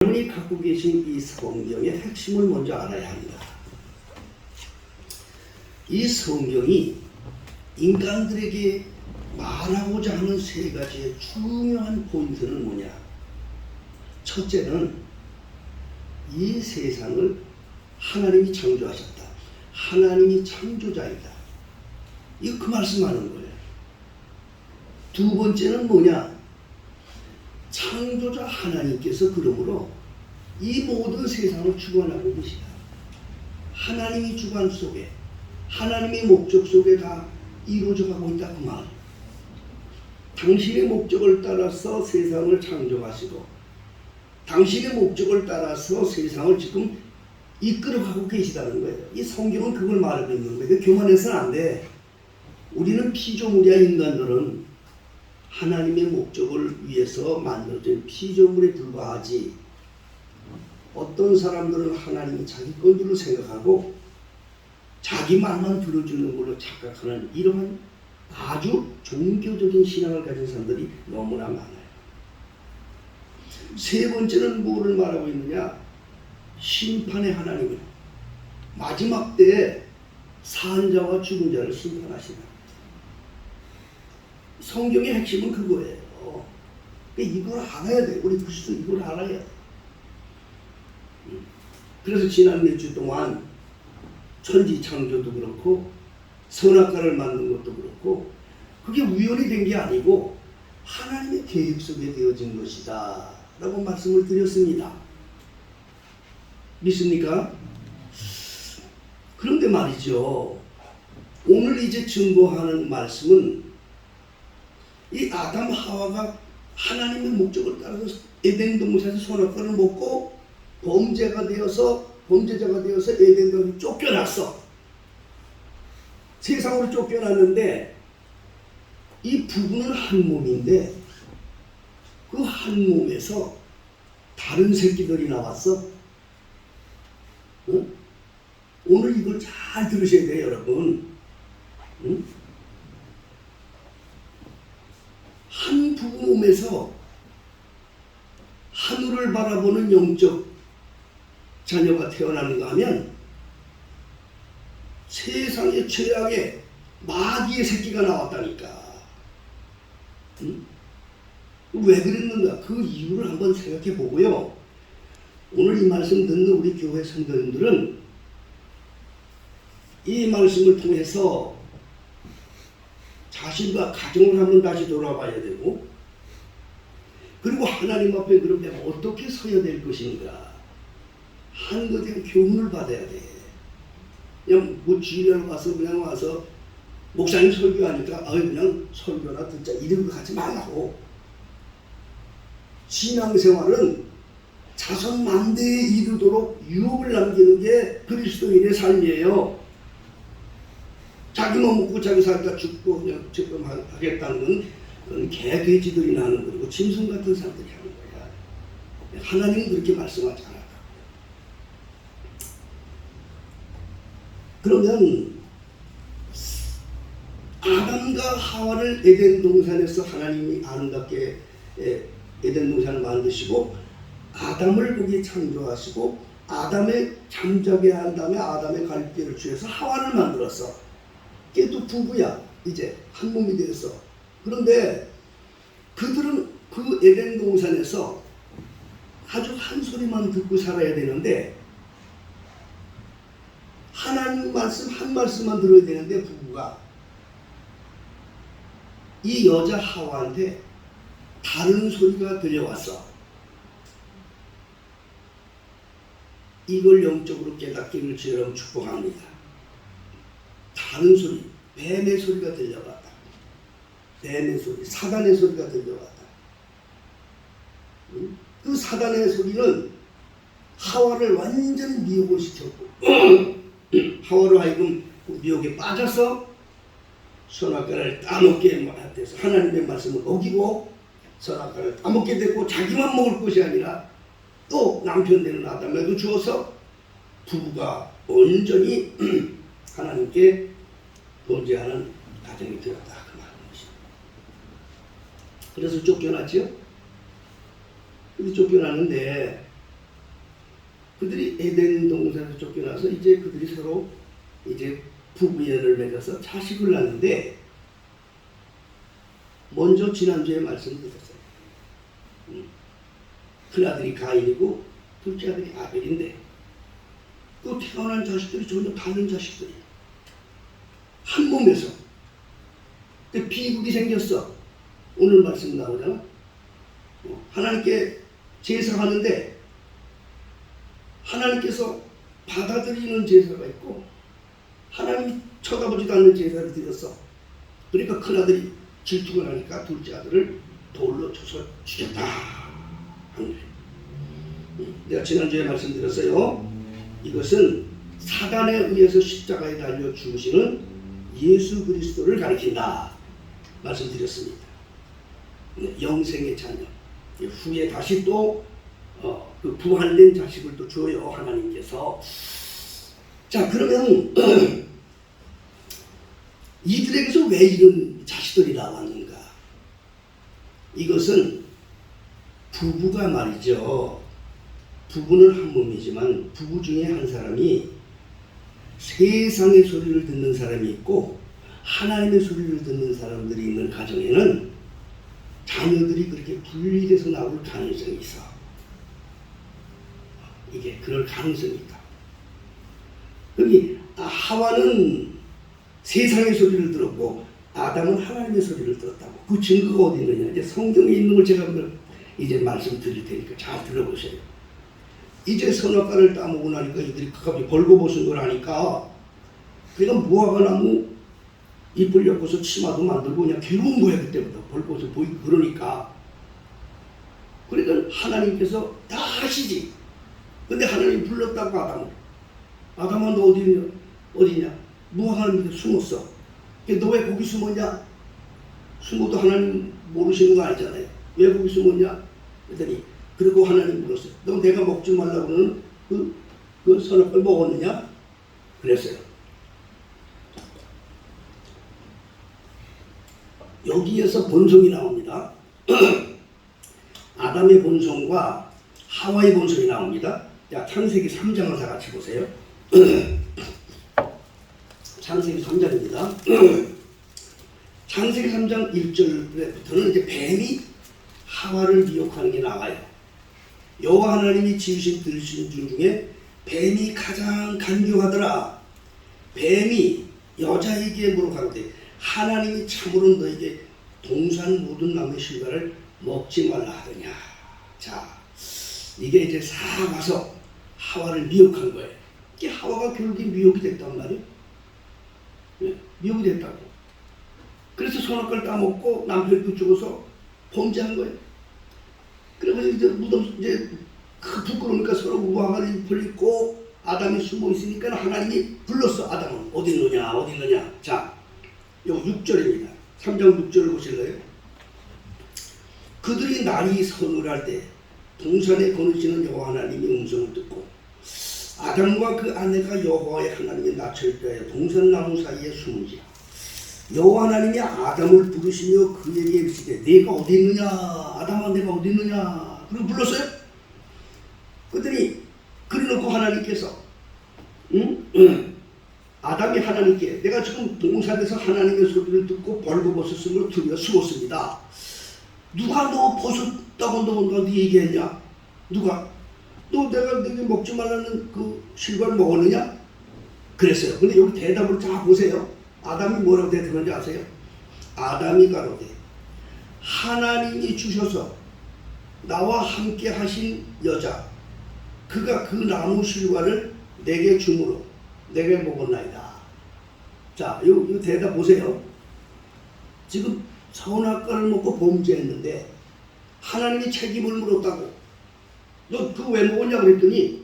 여러분이 갖고 계신 이 성경의 핵심을 먼저 알아야 합니다. 이 성경이 인간들에게 말하고자 하는 세 가지의 중요한 포인트는 뭐냐? 첫째는 이 세상을 하나님이 창조하셨다. 하나님이 창조자이다. 이거 그 말씀하는 거예요. 두 번째는 뭐냐? 창조자 하나님께서 그러므로 이 모든 세상을 주관하고 계시다. 하나님이 주관 속에, 하나님의 목적 속에 다 이루어져 가고 있다 그 말. 당신의 목적을 따라서 세상을 창조하시고 당신의 목적을 따라서 세상을 지금 이끌어가고 계시다는 거예요. 이 성경은 그걸 말하고 있는 거예요. 교만해서는 안 돼. 우리는 피조물이야. 인간들은 하나님의 목적을 위해서 만들어진 피조물에 불과하지. 어떤 사람들은 하나님이 자기 건 줄로 생각하고 자기 말만 들어주는 걸로 착각하는 이러한 아주 종교적인 신앙을 가진 사람들이 너무나 많아요. 세 번째는 뭐를 말하고 있느냐? 심판의 하나님을 마지막 때에 산 자와 죽은 자를 심판하시다. 성경의 핵심은 그거예요. 이걸 알아야 돼. 우리 그리스도 이걸 알아야 돼. 그래서 지난 몇 주 동안 천지 창조도 그렇고 선악과를 만든 것도 그렇고 그게 우연히 된 게 아니고 하나님의 계획 속에 되어진 것이다 라고 말씀을 드렸습니다. 믿습니까? 그런데 말이죠, 오늘 이제 증거하는 말씀은 이 아담 하와가 하나님의 목적을 따라서 에덴 동산에서 선악과를 먹고 범죄자가 되어서 에덴 동산에 쫓겨났어. 세상으로 쫓겨났는데 이 부부는 한 몸인데 그 한 몸에서 다른 새끼들이 나왔어. 응? 오늘 이걸 잘 들으셔야 돼요, 여러분. 응? 한 부부 몸에서 하늘을 바라보는 영적 자녀가 태어나는가 하면 세상의 최악의 마귀의 새끼가 나왔다니까. 응? 왜 그랬는가? 그 이유를 한번 생각해 보고요. 오늘 이 말씀 듣는 우리 교회 성도님들은 이 말씀을 통해서 자신과 가정을 한번 다시 돌아봐야 되고, 그리고 하나님 앞에 그럼 내가 어떻게 서야 될 것인가 한 것에 대한 교훈을 받아야 돼. 그냥 뭐 주일날 와서 그냥 와서 목사님 설교하니까 그냥 설교나 듣자 이런 거 하지 말라고. 신앙생활은 자손 만대에 이르도록 유업을 남기는 게 그리스도인의 삶이에요. 자기만 먹고 자기 살다 죽고 그냥 지금 하겠다는 건 개, 돼지들이나 하는 거고 짐승 같은 사람들이 하는 거야. 하나님은 그렇게 말씀하지 않았다. 그러면 아담과 하와를 에덴 동산에서 하나님이 아름답게 에덴 동산을 만드시고 아담을 거기에 창조하시고 아담의 잠자게 한 다음에 아담의 갈대를 취해서 하와를 만들었어. 이게 또 부부야. 이제 한 몸이 되었어. 그런데 그들은 그 에덴 동산에서 아주 한 소리만 듣고 살아야 되는데 하나님 말씀 한 말씀만 들어야 되는데 부부가 이 여자 하와한테 다른 소리가 들려왔어. 이걸 영적으로 깨닫기를 주여럼 축복합니다. 다른 소리, 뱀의 소리가 들려왔다. 뱀의 소리, 사단의 소리가 들려왔다. 그 사단의 소리는 하와를 완전히 미혹을 시켰고 하와로 하여금 미혹에 빠져서 선악과를 따먹게 돼서 하나님의 말씀을 어기고 선악과를 따먹게 됐고 자기만 먹을 것이 아니라 또 남편 되는 아담에도 주어서 부부가 온전히 하나님께 범죄하는 가정이 되었다 그 말인 것입니다. 그래서 쫓겨났죠. 근데 쫓겨났는데 그들이 에덴 동산에서 쫓겨나서 이제 그들이 서로 이제 부부연을 맺어서 자식을 낳는데, 먼저 지난주에 말씀드렸어요. 큰아들이 가인이고 둘째 아들이 아벨인데, 그 태어난 자식들이 전혀 다른 자식들이에요. 한 몸에서. 비극이 생겼어. 오늘 말씀 나오잖아. 하나님께 제사하는데 하나님께서 받아들이는 제사가 있고 하나님이 쳐다보지도 않는 제사를 드렸어. 그러니까 큰아들이 질투를 하니까 둘째 아들을 돌로 쳐서 죽였다 하는 거예요. 내가 지난주에 말씀드렸어요. 이것은 사단에 의해서 십자가에 달려 죽으시는 예수 그리스도를 가리킨다 말씀드렸습니다. 영생의 자녀, 후에 다시 또 그 부활된 자식을 또 줘요, 하나님께서. 자, 그러면 이들에게서 왜 이런 자식들이 나왔는가? 이것은 부부가 말이죠. 부부는 한 몸이지만 부부 중에 한 사람이 세상의 소리를 듣는 사람이 있고 하나님의 소리를 듣는 사람들이 있는 가정에는 자녀들이 그렇게 분리돼서 나올 가능성이 있어. 이게 그럴 가능성이 있다. 여기 하와는 세상의 소리를 들었고 아담은 하나님의 소리를 들었다고. 그 증거가 어디 있느냐? 이제 성경에 있는 걸 제가 이제 말씀드릴 테니까 잘 들어보세요. 이제 선악과를 따먹고 나니까 이들이 갑자기 벌거벗은 걸 하니까 그러니까 무화과나무 잎을 엮어서 치마도 만들고 그냥 괴로운 거야. 그때부터 벌거벗어 보이고. 그러니까 하나님께서 다 하시지. 근데 하나님이 불렀다고 아담아 너 어디냐? 무화과 밑에 숨었어. 너 왜 거기 숨었냐? 숨어도 하나님 모르시는 거 아니잖아요. 왜 거기 숨었냐? 그랬더니 그리고 하나님 물었어요. 너 내가 먹지 말라고 그러는 그 선악과를 먹었느냐? 그랬어요. 여기에서 본성이 나옵니다. 아담의 본성과 하와의 본성이 나옵니다. 자, 창세기 3장을 다 같이 보세요. 창세기 3장입니다. 창세기 3장 1절부터는 이제 뱀이 하와를 미혹하는 게 나와요. 여호와 하나님이 지으신 들으신 중 중에 뱀이 가장 간교하더라. 뱀이 여자에게 물어가로되 하나님이 참으로 너에게 동산 모든 나무의 실과를 먹지 말라 하더냐. 자, 이게 이제 싹 와서 하와를 미혹한 거예요. 이게 하와가 결국에 미혹이 됐단 말이에요. 네, 미혹이 됐다고. 그래서 선악과를 따먹고 남편도 죽어서 범죄한 거예요. 그래서 이제 이제 부끄러우니까 서로 무화과를 잎을 입고 아담이 숨어 있으니까 하나님이 불렀어. 아담은 어디 있느냐, 어디 있느냐. 자, 요 6절입니다. 3장 6절을 보실래요? 그들이 날이 서늘할 때 동산에 거느시는 여호와 하나님이 음성을 듣고 아담과 그 아내가 여호와의 하나님의 낯을 빼어 동산나무 사이에 숨은지라. 여호와 하나님이 아담을 부르시며 그에게 이르시되 네가 어디 있느냐? 아담아 내가 어디 있느냐? 그리고 불렀어요. 그랬더니 그래놓고 하나님께서 아담이 하나님께 내가 지금 동산에서 하나님의 소리를 듣고 벌거벗었음을 두려 숨었습니다. 누가 너 벗었다고 너한테 얘기했냐? 누가? 너 내가 너게 먹지 말라는 그 실과를 먹었느냐? 그랬어요. 근데 여기 대답을 잘 보세요. 아담이 뭐라고 대답하는지 아세요? 아담이 가로되 하나님이 주셔서 나와 함께 하신 여자 그가 그 나무 실과를 내게 주므로 내게 먹었나이다. 자, 이 대답 보세요. 지금 선악과를 먹고 범죄했는데 하나님이 책임을 물었다고. 너 그거 왜 먹었냐 그랬더니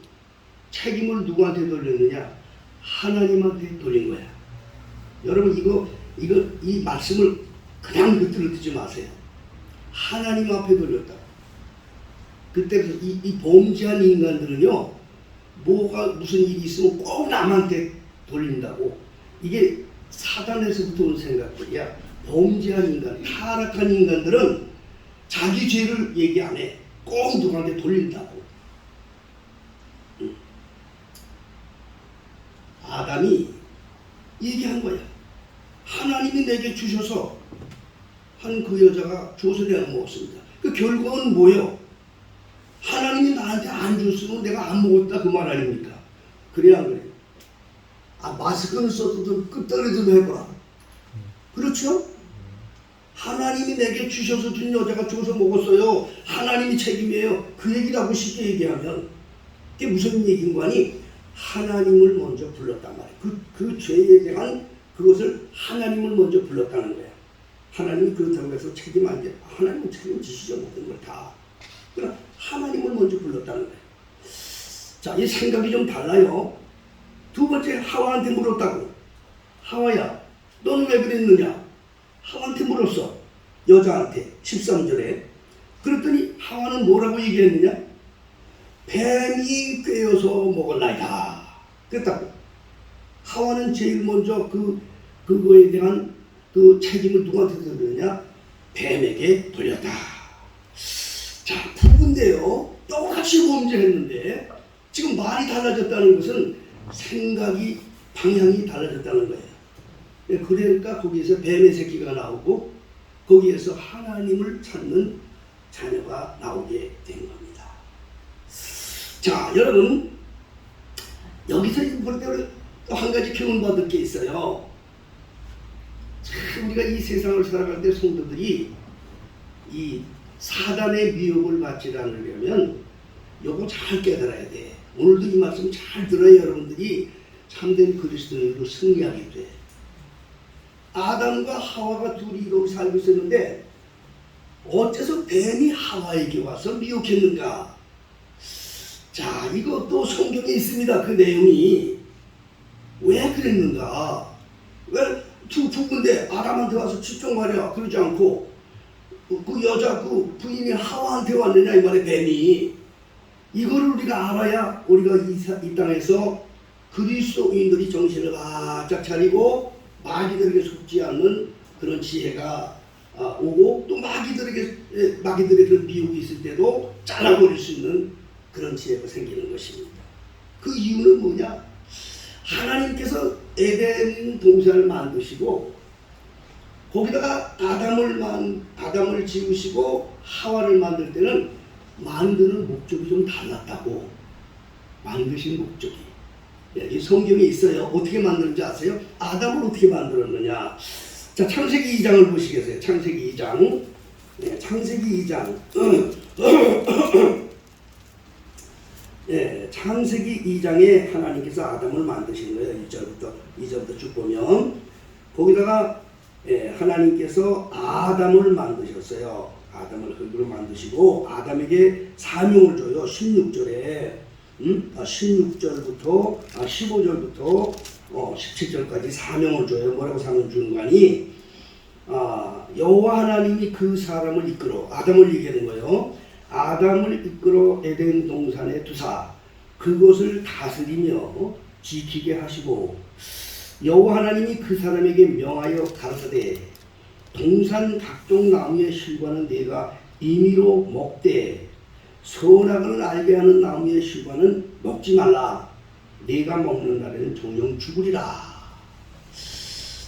책임을 누구한테 돌렸느냐? 하나님한테 돌린 거야. 여러분 이 말씀을 그냥 겉으로 듣지 마세요. 하나님 앞에 돌렸다. 그때부터 이 범죄한 인간들은요, 뭐가 무슨 일이 있으면 꼭 남한테 돌린다고. 이게 사단에서부터 온 생각들이야. 범죄한 인간, 타락한 인간들은 자기 죄를 얘기 안 해. 꼭 누구한테 돌린다고. 내게 주셔서 한 그 여자가 줘서 내가 먹었습니다. 그 결과는 뭐예요? 하나님이 나한테 안 줬으면 내가 안 먹었다 그 말 아닙니까? 그래 안 그래요? 마스크는 써도 좀 끝다리 좀 해봐라. 그렇죠? 하나님이 내게 주셔서 준 여자가 줘서 먹었어요. 하나님이 책임이에요. 그 얘기라고 쉽게 얘기하면 그게 무슨 얘기인 거 아니? 하나님을 먼저 불렀단 말이에요. 그 죄에 대한 그것을 하나님을 먼저 불렀다는 거예요. 하나님이 그렇다고 해서 책임 안 돼. 하나님은 책임지시죠. 모든 걸 다. 그러나 하나님을 먼저 불렀다는 거예요. 자, 이 생각이 좀 달라요. 두 번째 하와한테 물었다고. 하와야, 너는 왜 그랬느냐? 하와한테 물었어. 여자한테 13절에. 그랬더니 하와는 뭐라고 얘기했느냐? 뱀이 꿰어서 먹을라이다. 그랬다고. 하와는 제일 먼저 그거에 대한 그 책임을 누구한테 돌렸느냐? 뱀에게 돌렸다. 자, 부부인데요. 똑같이 범죄했는데 지금 말이 달라졌다는 것은 생각이 방향이 달라졌다는 거예요. 그러니까 거기에서 뱀의 새끼가 나오고 거기에서 하나님을 찾는 자녀가 나오게 된 겁니다. 자, 여러분 여기서 볼 때 또 한 가지 교훈 받을 게 있어요. 참 우리가 이 세상을 살아갈 때 성도들이 이 사단의 미혹을 받지 않으려면 요거 잘 깨달아야 돼. 오늘도 이 말씀 잘 들어야 여러분들이 참된 그리스도인으로 승리하게 돼. 아담과 하와가 둘이 이렇게 살고 있었는데 어째서 뱀이 하와에게 와서 미혹했는가? 자, 이것도 성경에 있습니다. 그 내용이. 왜 그랬는가? 왜 두 부부인데 아담한테 와서 집중 말이야. 그러지 않고 그 여자 그 부인이 하와한테 왔느냐 이 말에 뱀이. 이거를 우리가 알아야 우리가 이 땅에서 그리스도인들이 정신을 바짝 차리고 마귀들에게 속지 않는 그런 지혜가 오고 또 마귀들의 그런 미혹이 있을 때도 잘라버릴 수 있는 그런 지혜가 생기는 것입니다. 그 이유는 뭐냐? 하나님께서 에덴 동산을 만드시고 거기다가 아담을 지으시고 하와를 만들 때는 만드는 목적이 좀 달랐다고. 만드신 목적이. 이 성경에 있어요. 어떻게 만드는지 아세요? 아담을 어떻게 만들었느냐. 자, 창세기 2장을 보시겠어요? 창세기 2장. 네, 창세기 2장. 예, 창세기 2장에 하나님께서 아담을 만드신 거예요. 1절부터 쭉 보면 거기다가 하나님께서 아담을 만드셨어요. 아담을 흙으로 만드시고 아담에게 사명을 줘요. 16절에 16절부터 15절부터 17절까지 사명을 줘요. 뭐라고 사명 주는 거 아니? 여호와 하나님이 그 사람을 이끌어 아담을 얘기하는 거예요. 아담을 이끌어 에덴 동산에 두사 그곳을 다스리며 지키게 하시고 여호와 하나님이 그 사람에게 명하여 가르치되 동산 각종 나무의 실과는 네가 임의로 먹되 선악을 알게 하는 나무의 실과는 먹지 말라. 네가 먹는 날에는 정령 죽으리라.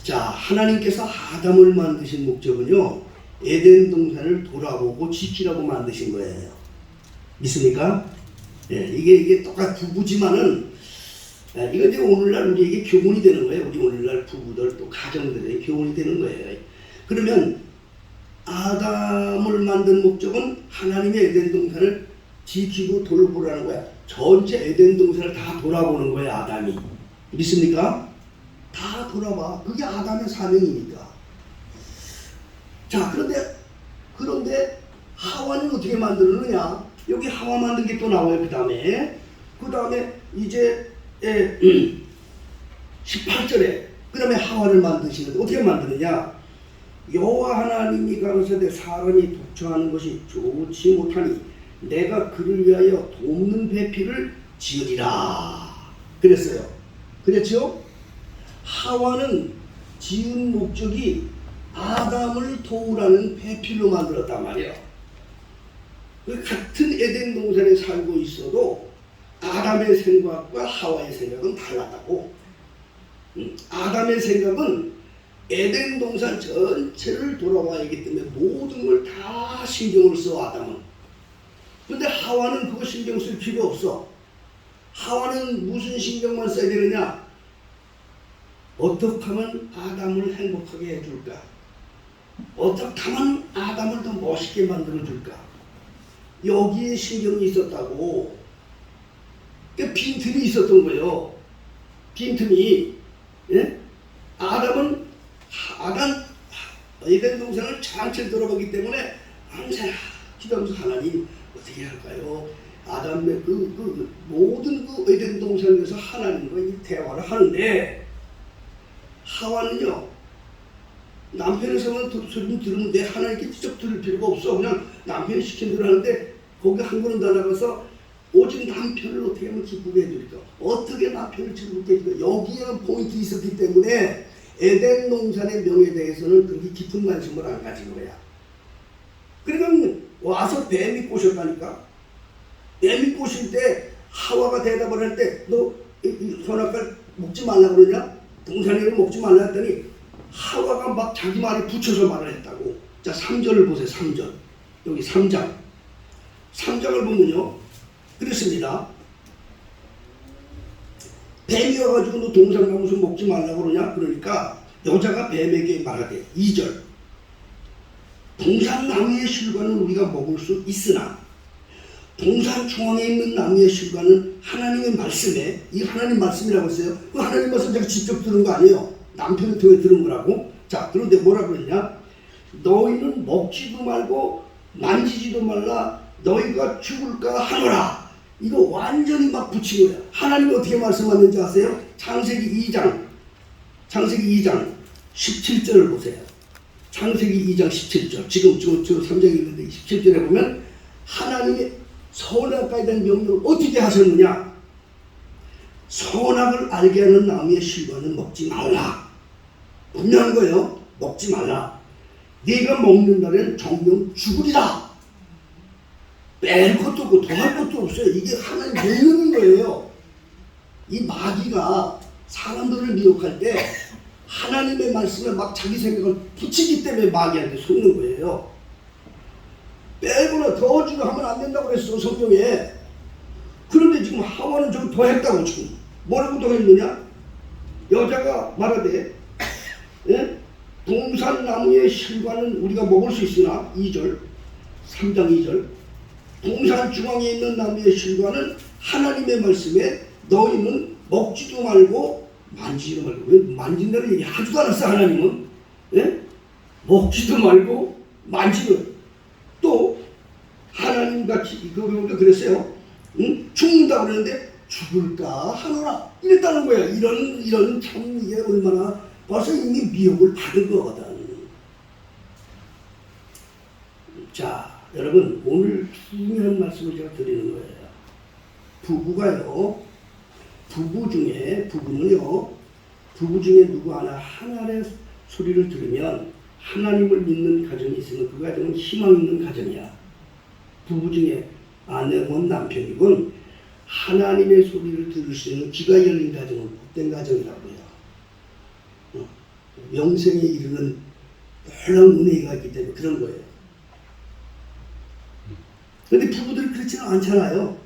자, 하나님께서 아담을 만드신 목적은요, 에덴 동산을 돌아보고 지키라고 만드신 거예요. 믿습니까? 예, 이게 똑같 부부지만은 이거 이제 오늘날 우리에게 교훈이 되는 거예요. 우리 오늘날 부부들 또 가정들에게 교훈이 되는 거예요. 그러면 아담을 만든 목적은 하나님의 에덴 동산을 지키고 돌보라는 거야. 전체 에덴 동산을 다 돌아보는 거예요. 아담이. 믿습니까? 다 돌아봐. 그게 아담의 사명이니까. 자, 그런데 하와는 어떻게 만들었느냐? 여기 하와 만든 게 또 나와요. 그 다음에 이제 18절에 그 다음에 하와를 만드시는데 어떻게 만드느냐? 여호와 하나님이 가로사대 사람이 독처하는 것이 좋지 못하니 내가 그를 위하여 돕는 배필을 지으리라 그랬어요. 그랬죠? 하와는 지은 목적이 아담을 도우라는 배필로 만들었단 말이에요. 같은 에덴 동산에 살고 있어도 아담의 생각과 하와의 생각은 달랐다고. 아담의 생각은 에덴 동산 전체를 돌아와야 하기 때문에 모든 걸 다 신경을 써 아담은. 근데 하와는 그거 신경 쓸 필요 없어. 하와는 무슨 신경만 써야 되느냐? 어떻게 하면 아담을 행복하게 해줄까? 어떻게 하면 아담을 더 멋있게 만들어줄까? 여기에 신경이 있었다고. 그 빈틈이 있었던 거예요. 빈틈이. 예? 아담은 에덴 동산을 전체를 돌아보기 때문에 항상 기도하면서 하나님 어떻게 할까요? 아담의 모든 에덴 동산에서 하나님과 대화를 하는데 하와는요 남편의 소리는 들으면 돼. 하나님께 직접 들을 필요가 없어. 그냥 남편이 시킨 대로 하는데 거기 한 걸음 더 나가서 오직 남편을 어떻게 하면 기쁘게 해줄까? 어떻게 남편을 즐겁게 해줄까? 여기에 포인트 있었기 때문에 에덴 동산의 명에 대해서는 그렇게 깊은 관심을 안 가진 거야. 그러니까 와서 뱀이 꼬셨다니까. 뱀이 꼬실 때 하와가 대답을 할 때 너 선악과를 먹지 말라 그러냐? 동산이를 먹지 말라 했더니 하와가 막 자기 말에 붙여서 말을 했다고. 자 3절을 보세요. 3절. 여기 3장. 3장을 보면요. 그렇습니다. 뱀이 와가지고 너 동산나무 좀 먹지 말라고 그러냐? 그러니까 여자가 뱀에게 말하되 2절 동산나무의 실과는 우리가 먹을 수 있으나 동산 중앙에 있는 나무의 실과는 하나님의 말씀에 이 하나님 말씀이라고 했어요. 그 하나님 말씀 제가 직접 들은 거 아니에요. 남편을 통해 들은 거라고. 자 그런데 뭐라고 그랬냐? 너희는 먹지도 말고 만지지도 말라 너희가 죽을까 하노라. 이거 완전히 막 붙인 거야. 하나님이 어떻게 말씀하는지 아세요? 창세기 2장 17절을 보세요. 창세기 2장 17절. 지금 저 3장에 있는데 17절에 보면 하나님이 선악과에 대한 명령을 어떻게 하셨느냐? 선악을 알게 하는 나무의 실과는 먹지 말라. 분명한 거예요. 먹지 말라. 네가 먹는 날엔 정령 죽으리라. 뺄 것도 없고 더할 것도 없어요. 이게 하나님 명령인 거예요. 이 마귀가 사람들을 미혹할 때 하나님의 말씀에 막 자기 생각을 붙이기 때문에 마귀한테 속는 거예요. 빼거나 더 주고 하면 안 된다고 그랬어 성경에. 그런데 지금 하와는 좀 더 했다고. 지금 뭐라고 더 했느냐? 여자가 말하되 예? 동산나무의 실과는 우리가 먹을 수 있으나 2절 3장 2절 동산 중앙에 있는 나무의 실과는 하나님의 말씀에 너희는 먹지도 말고 만지지도 말고. 왜 만진다는 얘기 하지도 않았어 하나님은. 예? 먹지도 말고 만지도. 또 하나님같이 그랬어요. 응? 죽는다고 그러는데 죽을까 하노라 이랬다는 거야. 이런 참 이게 얼마나 벌써 이미 미혹을 받은 거거든. 자 여러분 오늘 중요한 말씀을 제가 드리는 거예요. 부부가요. 부부 중에 누구 하나의 소리를 들으면 하나님을 믿는 가정이 있으면 그 가정은 희망 있는 가정이야. 부부 중에 아내건 남편이건 하나님의 소리를 들을 수 있는 귀가 열린 가정은 복된 가정이라고요. 영생에 이르는 놀라운 은혜가 있기 때문에 그런 거예요. 그런데 부부들이 그렇지는 않잖아요.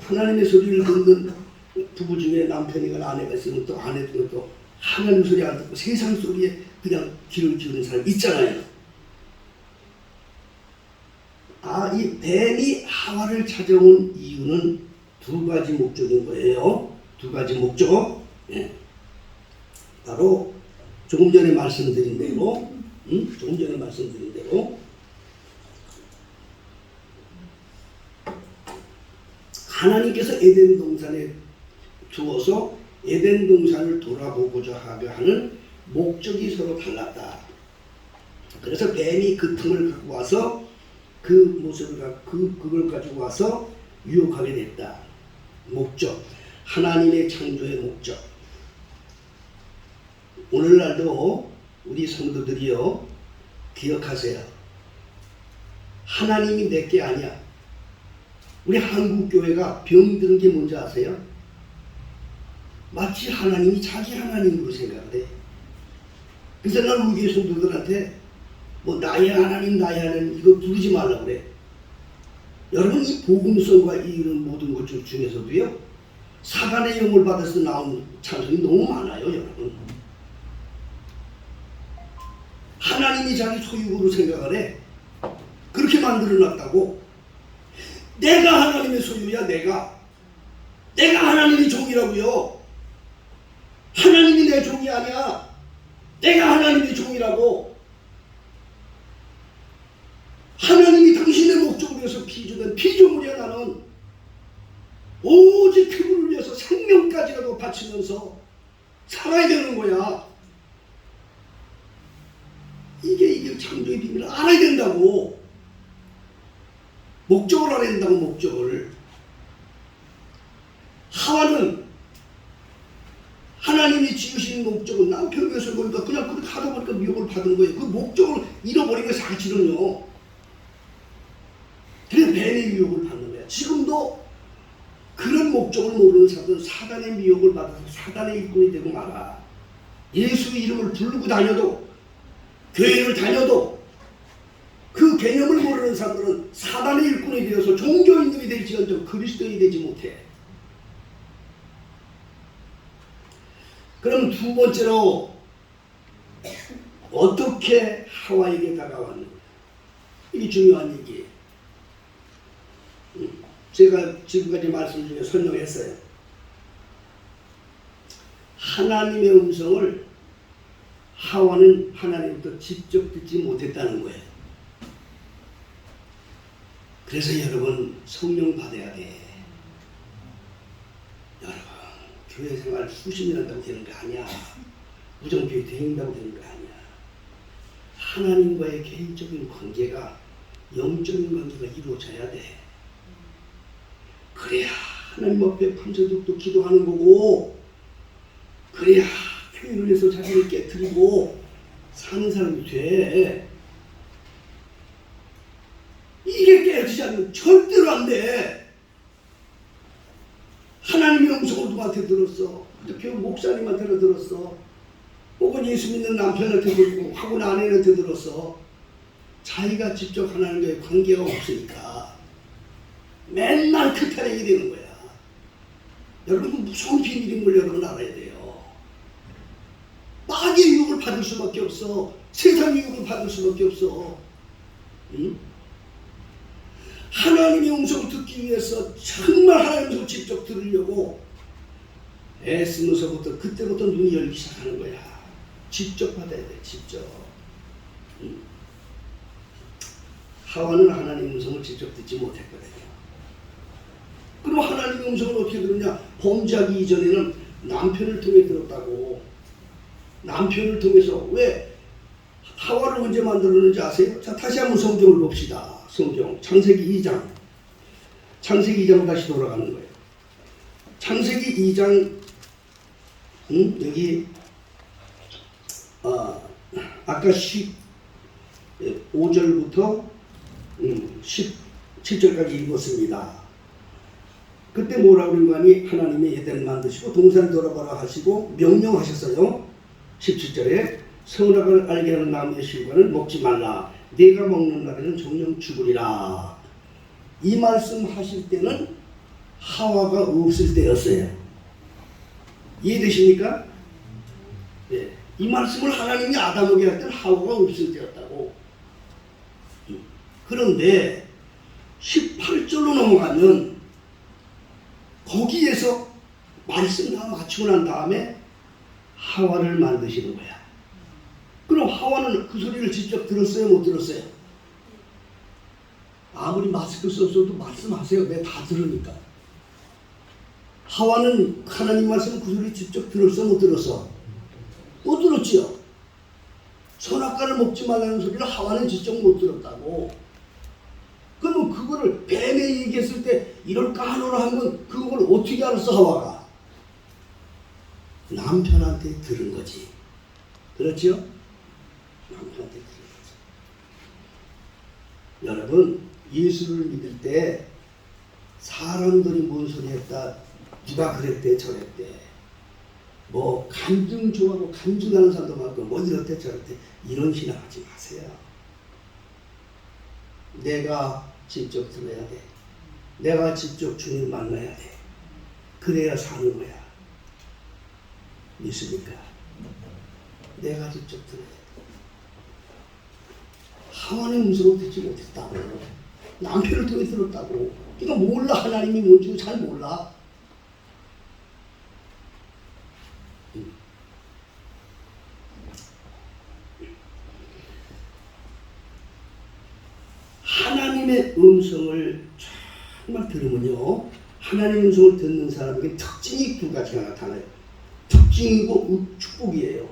하나님의 소리를 듣는 부부 중에 남편이거나 아내가 있으면 또 아내도 또 하나님 소리 안 듣고 세상 소리에 그냥 귀를 기울이는 사람 있잖아요. 이 뱀이 하와를 찾아온 이유는 두 가지 목적인 거예요. 두 가지 목적. 예. 바로 조금 전에 말씀드린 대로, 하나님께서 에덴 동산에 두어서 에덴 동산을 돌아보고자 하는 목적이 서로 달랐다. 그래서 뱀이 그 틈을 갖고 와서 그 모습을 그걸 가지고 와서 유혹하게 됐다. 목적, 하나님의 창조의 목적. 오늘날도 우리 성도들이요 기억하세요. 하나님이 내게 아니야. 우리 한국교회가 병든 게 뭔지 아세요? 마치 하나님이 자기 하나님으로 생각을 해. 그래서 나는 우리 교회 성도들한테 뭐 나의 하나님 나의 하나님 이거 부르지 말라고 그래. 여러분 이 복음성과 이런 모든 것 중에서도요 사단의 영을 받아서 나온 찬송이 너무 많아요. 여러분 하나님이 자기 소유로 생각을 해. 그렇게 만들어놨다고. 내가 하나님의 소유야. 내가 하나님의 종이라고요. 하나님이 내 종이 아니야. 내가 하나님의 종이라고. 하나님이 당신의 목적을 위해서 피조된 피조물이야. 나는 오직 그분을 위해서 생명까지라도 바치면서 살아야 되는 거야. 이게 창조의 비밀을 알아야 된다고. 목적을 알아야 된다고. 목적을. 하와는 하나님이 지으신 목적은 남편을 위해서 보니까 그냥 그렇게 하다 보니까 미혹을 받은 거예요. 그 목적을 잃어버린 거예요. 사실은요. 그래서 뱀의 미혹을 받는 거야. 지금도 그런 목적을 모르는 사람들은 사단의 미혹을 받아서 사단의 일꾼이 되고 말아. 예수의 이름을 부르고 다녀도 교회를 다녀도 그 개념을 모르는 사람들은 사단의 일꾼이 되어서 종교인들이 될지언정 그리스도인이 되지 못해. 그럼 두 번째로 어떻게 하와에게 다가왔는가? 이게 중요한 얘기예요. 제가 지금까지 말씀 중에 설명했어요. 하나님의 음성을 하와는 하나님부터 직접 듣지 못했다는 거예요. 그래서 여러분 성령 받아야 돼. 여러분 교회 생활 수십 년 한다고 되는 거 아니야. 무정교회 다닌다고 되는 거 아니야. 하나님과의 개인적인 관계가 영적인 관계가 이루어져야 돼. 그래야 하나님 앞에 밤새도록 기도하는 거고, 그래야 교회를 위해서 자기를 깨뜨리고 사는 사람이 돼. 이게 깨어지지 않으면 절대로 안 돼. 하나님의 음성을 누구한테 들었어? 교회 목사님한테 들었어? 혹은 예수 믿는 남편한테 들고 혹은 아내한테 들었어? 자기가 직접 하나님과의 관계가 없으니까 맨날 그 타령이 되는 거야. 여러분 무서운 비밀인 걸 여러분 알아야 돼요. 마귀의 유혹을 받을 수밖에 없어. 세상의 유혹을 받을 수밖에 없어. 응? 하나님의 음성을 듣기 위해서 정말 하나님의 음성을 직접 들으려고 애쓰면서부터 그때부터 눈이 열리기 시작하는 거야. 직접 받아야 돼. 직접. 응? 하와는 하나님의 음성을 직접 듣지 못했거든요. 그럼 하나님의 음성을 어떻게 들었냐? 범죄하기 이전에는 남편을 통해 들었다고. 남편을 통해서. 왜? 하와를 언제 만들었는지 아세요? 자, 다시 한번 성경을 봅시다. 성경 창세기 2장. 창세기 2장으로 다시 돌아가는 거예요. 창세기 2장 여기 아까 15절부터 17절까지 읽었습니다. 그때 뭐라고 그런 거 아니? 하나님이 에덴을 만드시고 동산을 돌아가라 하시고 명령하셨어요. 17절에 선악을 알게 하는 나무의 실과는 먹지 말라. 네가 먹는 날에는 정령 죽으리라. 이 말씀 하실 때는 하와가 없을 때였어요. 이해되십니까? 네. 이 말씀을 하나님이 아담에게 할 때는 하와가 없을 때였다고. 그런데 18절로 넘어가면 거기에서 말씀 다 맞추고 난 다음에 하와를 만드시는 거야. 그럼 하와는 그 소리를 직접 들었어요? 못 들었어요? 아무리 마스크 썼어도 말씀하세요. 내가 다 들으니까. 하와는 하나님 말씀 그 소리 직접 들었어? 못 들었어? 못 들었지요. 선악과를 먹지 말라는 소리를 하와는 직접 못 들었다고. 그러면 그거를 뱀에 얘기했을 때 이럴까 하노라 한 건 그걸 어떻게 알았어? 하와가 남편한테 들은 거지. 그렇죠? 남편한테 들은 거지. 여러분 예수를 믿을 때 사람들이 뭔 소리 했다, 누가 그랬대 저랬대, 뭐 간증 좋아하고 간증하는 사람도 많고 뭐 이렇대 저렇대 이런 신앙하지 마세요. 내가 직접 들어야 돼. 내가 직접 주님 만나야 돼. 그래야 사는 거야. 믿습니까? 내가 직접 들어야 돼. 하나님 음성을 듣지 못했다고. 남편을 통해 들었다고. 그러니까 몰라. 하나님이 뭔지 잘 몰라. 하나님의 음성을 정말 들으면요, 하나님의 음성을 듣는 사람에게 특징이 두 가지가 나타나요. 특징이고 축복이에요.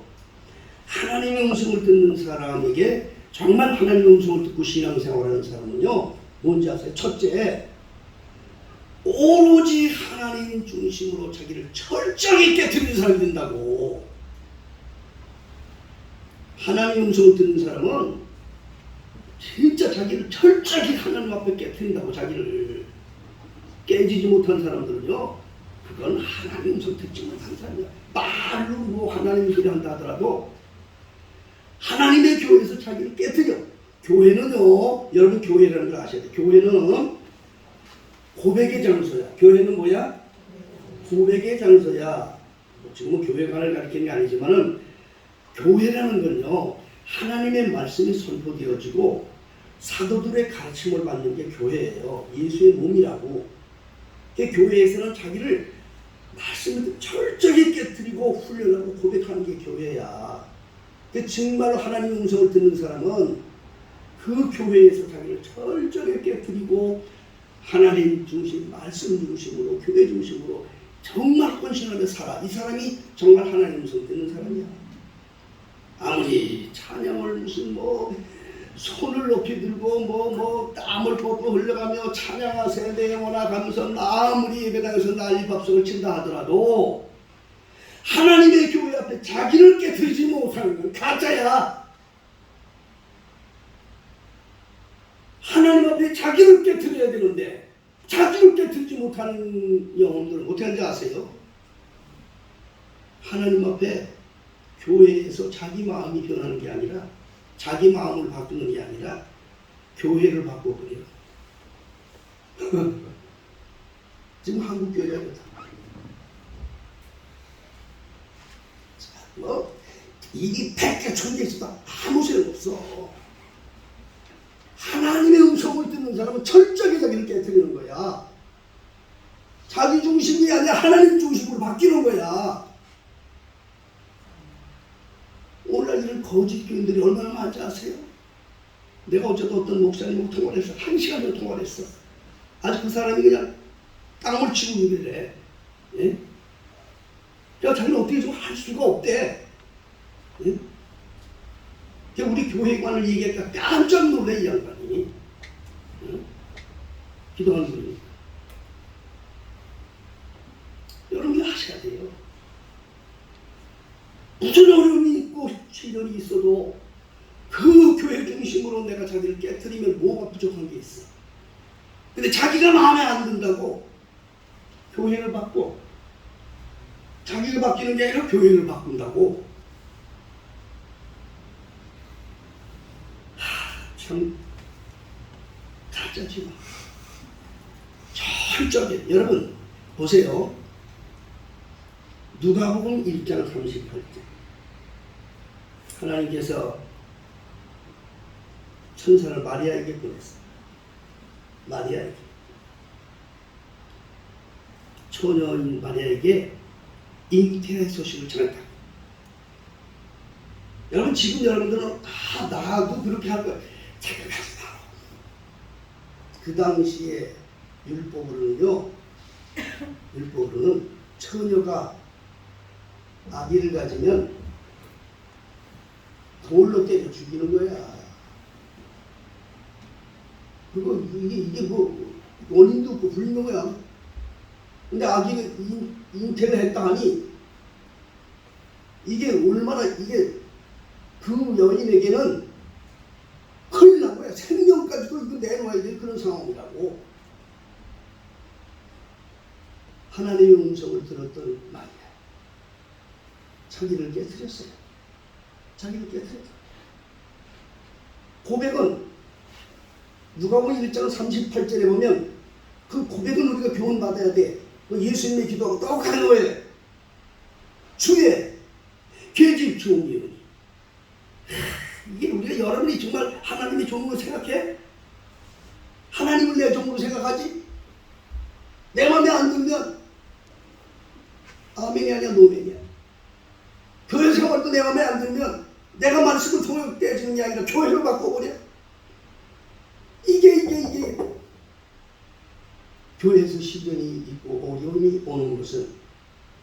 하나님의 음성을 듣는 사람에게 정말 하나님의 음성을 듣고 신앙생활하는 사람은요, 뭔지 아세요? 첫째, 오로지 하나님 중심으로 자기를 철저히 깨트리는 사람이 된다고. 하나님의 음성을 듣는 사람은 진짜 자기를 철저히 하나님 앞에 깨트린다고. 자기를 깨지지 못한 사람들은요, 그건 하나님 음성 듣지 못한 사람이야. 말로 뭐 하나님 소리 한다 하더라도 하나님의 교회에서 자기를 깨트려. 교회는요, 여러분 교회라는 걸 아셔야 돼요. 교회는 고백의 장소야. 교회는 뭐야? 고백의 장소야. 지금은 교회관을 가리키는 게 아니지만은 교회라는 건요, 하나님의 말씀이 선포되어지고 사도들의 가르침을 받는 게 교회예요. 예수의 몸이라고. 교회에서는 자기를 말씀을 철저히 깨뜨리고 훈련하고 고백하는 게 교회야. 정말로 하나님의 음성을 듣는 사람은 그 교회에서 자기를 철저히 깨뜨리고 하나님 중심, 말씀 중심으로, 교회 중심으로 정말 헌신하며 살아. 이 사람이 정말 하나님의 음성을 듣는 사람이야. 아무리 찬양을 무슨 뭐 손을 높이 들고 뭐 땀을 뻘뻘 흘려가며 찬양하세 내 영혼아 가면서 아무리 예배당에서 난리밥석을 친다 하더라도 하나님의 교회 앞에 자기를 깨뜨리지 못하는 건 가짜야. 하나님 앞에 자기를 깨뜨려야 되는데 자기를 깨뜨리지 못하는 영혼들은 어떻게 하는지 아세요? 하나님 앞에 교회에서 자기 마음이 변하는 게 아니라, 자기 마음을 바꾸는 게 아니라 교회를 바꿔버려요. 지금 한국 교회가 그렇다. 뭐 일이 100개 1000개 있어도 아무 소용없어. 하나님의 음성을 듣는 사람은 철저하게 자기를 깨뜨리는 거야. 자기 중심이 아니라 하나님 중심으로 바뀌는 거야. 오늘날 이런 거짓 교인들이 얼마나 많지 아세요? 내가 어쩌다 어떤 목사님하고 통화를 했어. 1시간 정도 통화를 했어. 아주 그 사람이 그냥 땅을 치고 얘기를 해. 예? 야, 자기는 어떻게 좀 할 수가 없대. 예? 우리 교회관을 얘기하니까 깜짝 놀래, 이 양반이. 예? 기도하는 분이니까. 여러분이 하셔야 돼요. 무슨 어려움이 있고 시련이 있어도 그 교회 중심으로 내가 자기를 깨트리면 뭐가 부족한 게 있어. 근데 자기가 마음에 안 든다고 교회를 바꿔. 자기가 바뀌는 게 아니라 교회를 바꾼다고. 참 가짜지 마. 철저하게. 여러분 보세요. 누가복음 1장 38절. 하나님께서 천사를 마리아에게 보냈어요. 마리아에게. 처녀인 마리아에게 잉태의 소식을 전했다. 여러분 지금 여러분들은 나도 그렇게 할 거야. 생각하지 마. 그 당시에 율법으로는요, 율법으로는 처녀가 아기를 가지면 돌로 때려 죽이는 거야. 그거 이게 뭐 원인도 없고 불리는 거야. 근데 아기가 잉태를 했다 하니 이게 얼마나 이게 그 여인에게는 큰일 난 거야. 생명까지도 이거 내놓아야 될 그런 상황이라고. 하나님의 음성을 들었던 마리아. 자기를 깨뜨렸어요. 자기를 깨뜨렸어요. 고백은 누가복음 1장 38절에 보면 그 고백은 우리가 교훈받아야 돼. 예수님의 기도하고 똑같은 거예요. 주의 계집 종이오니. 이게 우리가 여러분이 정말 하나님의 종으로 생각해? 하나님을 내 종으로 생각하지? 내 맘에 안 들면 아멘이 아니야 노멘이야. 교회 생활도 내 맘에 안 들면 내가 말씀을 통역되어지는 게 아니라 교회를 바꿔버려. 이게 교회에서 시련이 있고 어려움이 오는 것은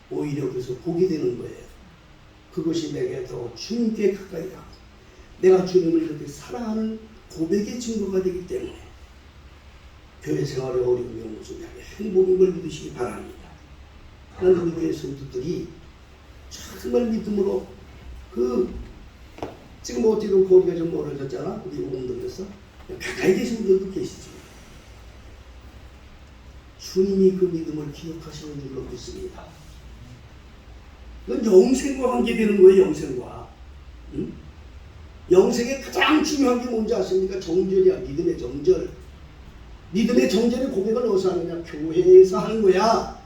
오히려 그래서 복이 되는 거예요. 그것이 내게 더 주님께 가까이 가고 내가 주님을 이렇게 사랑하는 고백의 증거가 되기 때문에 교회 생활에 어려움이 오는 것은 행복인 걸 믿으시기 바랍니다. 하나님 교회 성도들이 정말 믿음으로 지금 어찌든 거리가 좀 멀어졌잖아. 우리 온동에서 가까이 계신 분들도 계시지. 주님이 그 믿음을 기억하시는 줄로 믿습니다. 그건 영생과 관계되는 거예요. 영생과. 응? 영생의 가장 중요한 게 뭔지 아십니까? 정절이야. 믿음의 정절. 믿음의 정절의 고백을 어디서 하느냐? 교회에서 하는 거야.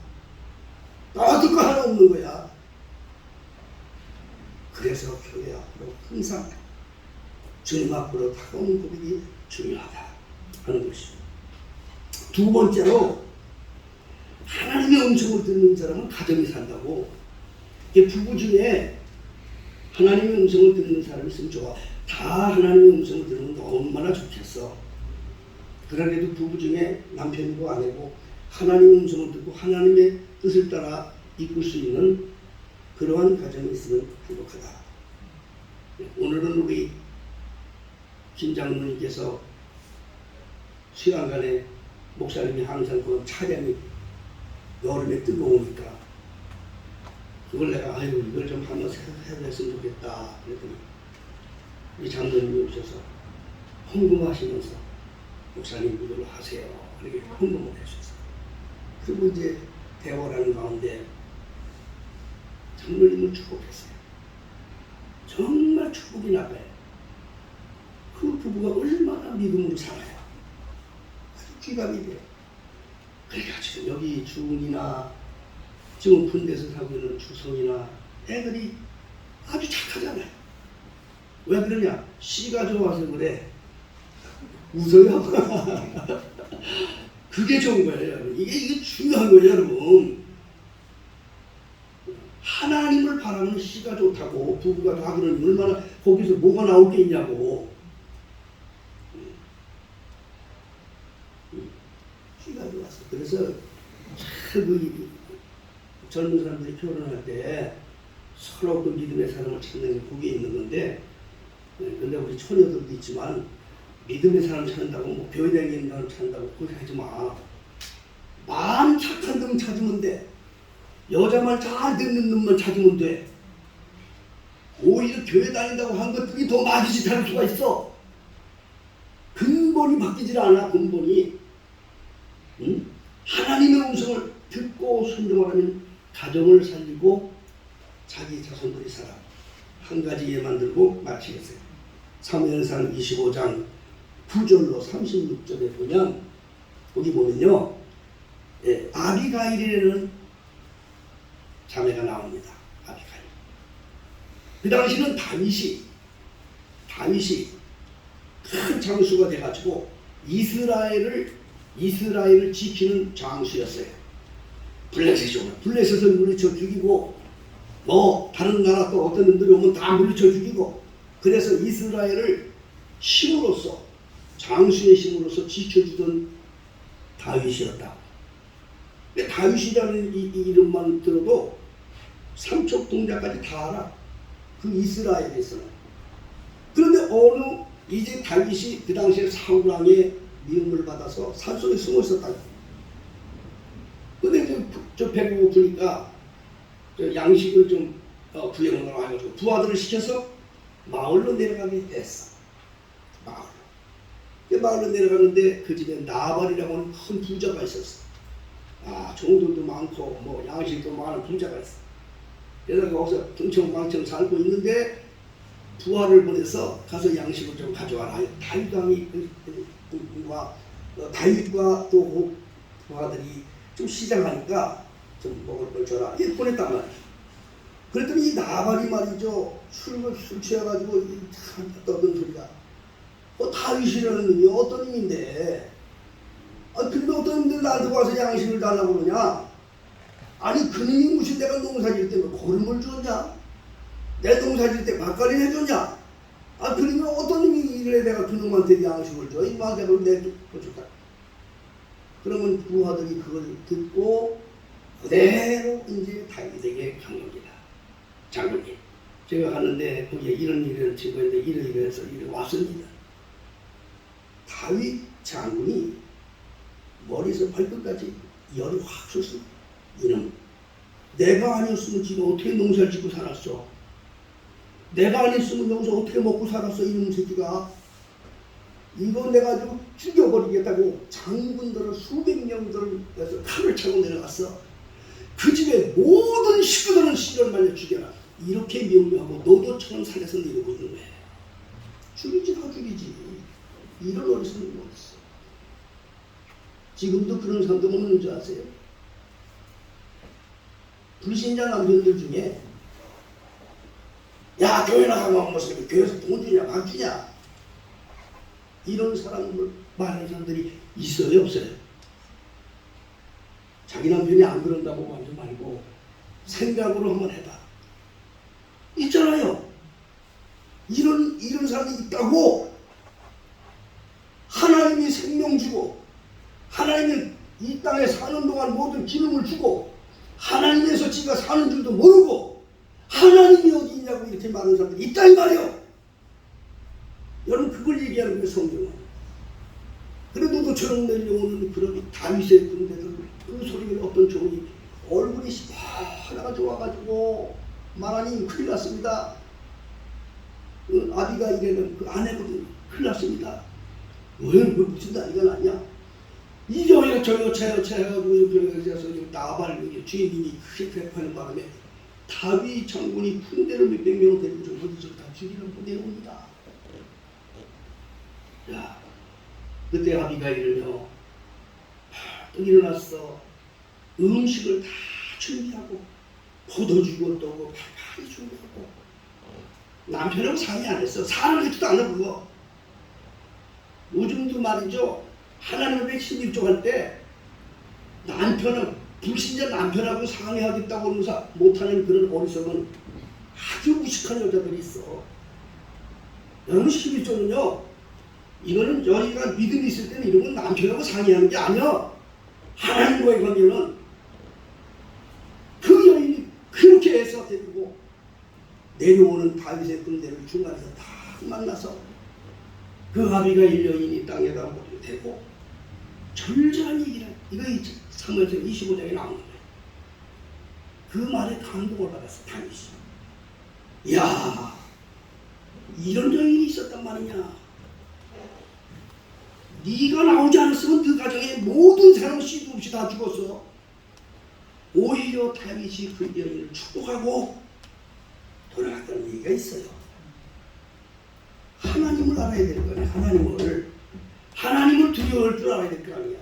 어디 거 하나 없는 거야. 그래서 교회 앞으로 항상 주님 앞으로 다가오는 고백이 중요하다 하는 것이죠. 두 번째로 하나님의 음성을 듣는 사람은 가정이 산다고. 이게 부부 중에 하나님의 음성을 듣는 사람이 있으면 좋아. 다 하나님의 음성을 들으면 얼마나 좋겠어. 그러게도 부부 중에 남편이고 아내고 하나님의 음성을 듣고 하나님의 뜻을 따라 이끌 수 있는 그러한 가정이 있으면 행복하다. 오늘은 우리 김 장로님께서 시간간에 목사님이 항상 그 차량이 여름에 뜨거우니까 그걸 내가 이걸 좀 한번 해봤으면 좋겠다 그랬더니 이 장로님이 오셔서 헌금하시면서 목사님 이걸로 하세요 이렇게 헌금을 해주셨어요. 그리고 이제 대화라는 가운데 장로님을 축복했어요. 정말 축복이 나가요. 그 부부가 얼마나 믿음으로 살아요. 아주 귀감이 돼요. 그러니까 지금 여기 주은이나 지금 군대에서 살고 있는 주성이나 애들이 아주 착하잖아요. 왜 그러냐? 씨가 좋아서 그래. 웃어요? 그게 좋은 거예요. 이게 중요한 거예요, 여러분. 하나님을 바라는 씨가 좋다고 부부가 다 그러니 얼마나 거기서 뭐가 나올 게 있냐고. 씨가 좋았어. 그래서 그 젊은 사람들이 결혼할 때 서로 그 믿음의 사람을 찾는 게 거기에 있는 건데, 근데 우리 처녀들도 있지만 믿음의 사람 찾는다고 뭐 교회 다니는 사람 찾는다고 그렇게 하지 마. 마음 착한 놈 찾으면 돼. 여자 말 잘 듣는 놈만 찾으면 돼. 오히려 교회 다닌다고 한 것들이 더 많이 짓할 수가 있어. 근본이 바뀌질 않아. 근본이. 응? 하나님의 음성을 듣고 순종하면 가정을 살리고 자기 자손들이 살아. 한 가지 예만 들고 마치겠어요. 사무엘상 25장 9절로 36절에 보면 거기 보면요, 아비가일이라는 자매가 나옵니다. 아비가일. 그 당시는 다윗이 큰 장수가 돼가지고 이스라엘을 지키는 장수였어요. 블레셋을 물리쳐 죽이고 뭐 다른 나라 또 어떤 놈들이 오면 다 물리쳐 죽이고, 그래서 이스라엘을 힘으로써 장수의 힘으로써 지켜주던 다윗이었다. 다윗이라는 이 이름만 들어도 삼척 동자까지 다 알아. 그 이스라엘에서는. 그런데 이제 다윗이 그 당시에 사울왕의 미움을 받아서 산속에 숨어 있었다. 근데 저 배고프니까 양식을 좀 구해오느라고 해가지고 부하들을 시켜서 마을로 내려가게 했어. 마을로 내려가는데 그 집에 나발이라고 하는 큰 부자가 있었어. 종들도 많고 뭐 양식도 많은 부자가 있어. 그래서 거기서 흥청망청 살고 있는데 부하를 보내서 가서 양식을 좀 가져와라. 다윗과 또 부하들이 좀 시장하니까 좀 먹을 걸 줘라. 이렇게 보냈단 말이에요. 그랬더니 이 나발이 말이죠. 술 취해가지고 참 떠든 소리가. 다윗이라는 놈이 어떤 놈인데? 근데 어떤 놈들 나한테 와서 양식을 달라고 그러냐? 아니 그 놈이 무슨 내가 농사질 때 고름을 줬냐? 내 농사질 때 막걸리를 해줬냐? 그러면 어떤 놈이 이래 내가 그 놈한테 양식을 줘? 이마 내가 내줬다. 그러면 부하들이 그걸 듣고 그대로 이제 다윗에게 간 겁니다. 장군님, 제가 가는데 거기에 이런 친구인데 이래서 이래 왔습니다. 다윗 장군이 머리에서 발끝까지 열이 확 솟습니다. 이놈, 내가 아니었으면 지금 어떻게 농사를 짓고 살았어? 내가 아니었으면 여기서 어떻게 먹고 살았어? 이놈 새끼가. 이거 내가 좀 죽여버리겠다고 장군들을 수백 명들을 해서 칼을 차고 내려갔어. 그 집에 모든 식구들은 씨를 말려 죽여라. 이렇게 명령하고 노도처럼 살려서 내리고 있는 거예요. 죽이지 다 죽이지. 이런 어리석은 거 있어. 지금도 그런 사람도 없는 줄 아세요? 불신자 남편들 중에 야 교회 나가면 무슨 교회에서 돈 주냐 밥 주냐 이런 사람을 말하는 사람들이 있어요 없어요? 자기 남편이 안 그런다고 하지 말고 생각으로 한번 해봐. 있잖아요. 이런 사람이 있다고. 하나님이 생명 주고 하나님이 이 땅에 사는 동안 모든 기능을 주고 하나님에서 지가 사는 줄도 모르고 하나님이 어디 있냐고 이렇게 많은 사람들이 있다 이 말이에요. 여러분 그걸 얘기하는 거예요 성경은. 그래도 노도처럼 내려오는 그런 다윗의 군대들 그 소리를 어떤 종이 얼굴이 하나가 좋아가지고 하나님 큰일 났습니다. 아비가일에는 그 아내거든. 큰일 났습니다. 왜 무슨 난리가 났냐? 이저여 저여 해가지고 병에서 나발 주인님이 크게 대파하는 바람에 다윗 장군이 군대를 몇백 명 데리고 저 어디서 다 죽이려고 내려옵니다. 자, 그때 아비가일은요 또 일어났어. 음식을 다 준비하고 포도주고 또 팔팔이 준비하고 남편하고 상의 안 했어. 사람들도 안 하고 그거. 요즘도 말이죠. 하나님의 11조 할 때 남편은 불신자 남편하고 상의하겠다고 못하는 그런 어리석은 아주 무식한 여자들이 있어. 여러분 11조는요. 이거는 여기가 믿음이 있을 때는 이런 건 남편하고 상의하는 게 아니야. 하나님과의 관계는 그 여인이 그렇게 해서 데리고 내려오는 다윗의 군대를 중간에서 다 만나서 그 아비가일 여인이 땅에다 머리를 대고 절절한 얘기를 이거 사무엘상 25장에 나오는 거예요. 그 말에 감동을 받았어 다윗이. 이야 이런 여인이 있었단 말이냐. 네가 나오지 않았으면 그 가정에 모든 사람 씨도 없이 다 죽었어. 오히려 다윗이 그 여인을 축복하고 돌아갔다는 얘기가 있어요. 하나님을 알아야 될 거야. 하나님을 두려워할 줄 알아야 될 거 아니야.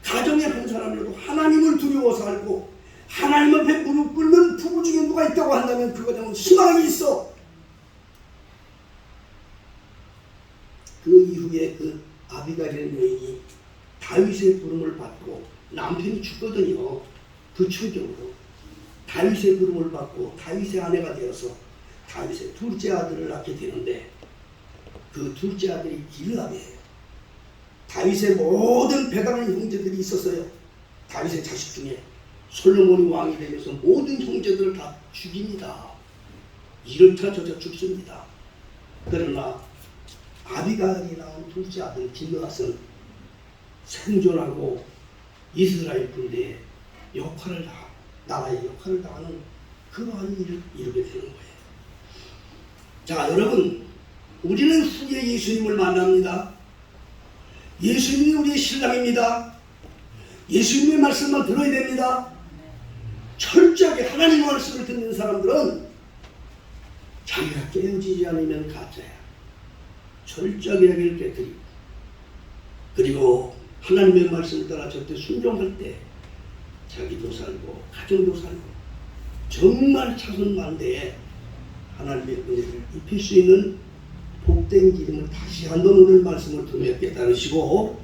가정의 한 사람이라도 하나님을 두려워서 알고 하나님 앞에 무릎 꿇는 부부 중에 누가 있다고 한다면 그 가정은 희망이 있어. 그 이후에 그 아비가일이라는 여인이 다윗의 부름을 받고 남편이 죽거든요. 그 충격으로 다윗의 부름을 받고 다윗의 아내가 되어서 다윗의 둘째 아들을 낳게 되는데 그 둘째 아들이 길라베예요. 다윗의 모든 배달하는 형제들이 있었어요. 다윗의 자식 중에 솔로몬이 왕이 되면서 모든 형제들을 다 죽입니다. 이렇다 저렇다 죽습니다. 그러나 아비가일이 낳은 둘째 아들 길라앗은 생존하고 이스라엘 군대의 역할을 나라의 역할을 다하는 그러한 일을 이루게 되는 거예요. 자 여러분 우리는 후에 예수님을 만납니다. 예수님이 우리의 신랑입니다. 예수님의 말씀만 들어야 됩니다. 철저하게 철저하게 하나님 말씀을 듣는 사람들은 자기가 깨어지지 않으면 가짜야. 철저하게 여기를 깨뜨리고, 그리고 하나님의 말씀을 따라 절대 순종할 때 자기도 살고 가정도 살고 정말 차선만대에 하나님의 은혜를 입힐 수 있는 복된 기름을 다시 한번 오늘 말씀을 통해 깨달으시고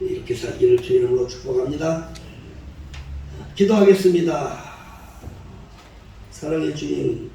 이렇게 살기를 주의 이름으로 축복합니다. 기도하겠습니다. 사랑의 주님,